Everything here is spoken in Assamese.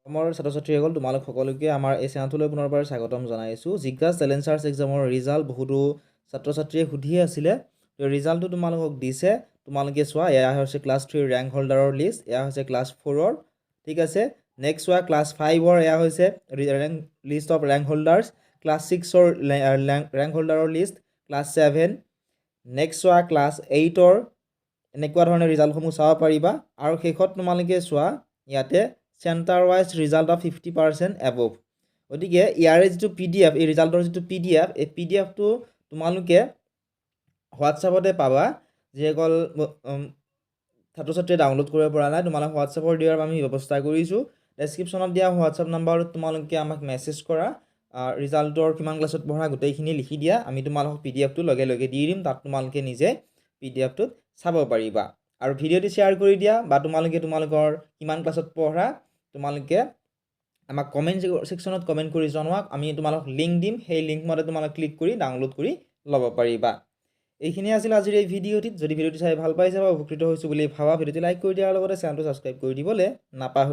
মোৰ ছাত্ৰ-ছাত্ৰীসকল তোমালোক সকলোকে আমাৰ এই চেনেলটোলৈ পুনৰবাৰ স্বাগতম জনাইছোঁ। জিজ্ঞাছ চেলেঞ্জাৰ্ছ এক্সামৰ ৰিজাল্ট বহুতো ছাত্ৰ-ছাত্ৰীয়ে সুধি আছিলে। তো ৰিজাল্টটো তোমালোকক দিছে। তোমালোকে চোৱা, এয়া হৈছে ক্লাছ 3 ৰেংক হোল্ডাৰৰ লিষ্ট, এয়া হৈছে ক্লাছ 4ৰ, ঠিক আছে। নেক্সট চোৱা ক্লাছ 5ৰ, এয়া হৈছে list of rank holders, class 6ৰ ৰেংক হোল্ডাৰৰ লিষ্ট, ক্লাছ 7, নেক্সট চোৱা ক্লাছ 8ৰ, এনেকুৱা ধৰণে ৰিজাল্টসমূহ চাব পাৰিবা। আৰু শেষত তোমালোকে চোৱা ইয়াতে centre wise result of 50% above. গতিকে ইয়াৰে যিটো PDF, এই ৰিজাল্টৰ যিটো PDF, এই PDFটো তোমালোকে হোৱাটছআপতে পাবা। যিসকল ছাত্ৰ-ছাত্ৰীয়ে ডাউনলোড কৰিব পৰা নাই, তোমালোক হোৱাটছআপৰ দিয়াৰ আমি ব্যৱস্থা কৰিছোঁ। ডেছক্ৰিপশ্যনত দিয়া হোৱাটছআপ নাম্বাৰত তোমালোকে আমাক মেছেজ কৰা, ৰিজাল্টৰ কিমান ক্লাছত পঢ়া গোটেইখিনি লিখি দিয়া, আমি তোমালোকক PDFটো লগে লগে দি দিম। তাত তোমালোকে নিজে PDFটোত চাব পাৰিবা। আৰু ভিডিঅ'টো শ্বেয়াৰ কৰি দিয়া, বা তোমালোকে তোমালোকৰ কিমান ক্লাছত পঢ়া তোমালোকে আমাক কমেণ্ট ছেকশ্যনত কমেণ্ট কৰি জনোৱাক, আমি তোমালোকক লিংক দিম। সেই লিংক মতে তোমালোক ক্লিক কৰি ডাউনলোড কৰি ল'ব পাৰিবা। এইখিনিয়ে আছিল আজিৰ এই ভিডিঅ'টিত। যদি ভিডিঅ'টি চাই ভাল পাইছে বা উপকৃত হৈছোঁ বুলি ভাবা, ভিডিঅ'টি লাইক কৰি দিয়াৰ লগতে চেনেলটো ছাবস্ক্ৰাইব কৰি দিবলৈ নাপাহৰিবা।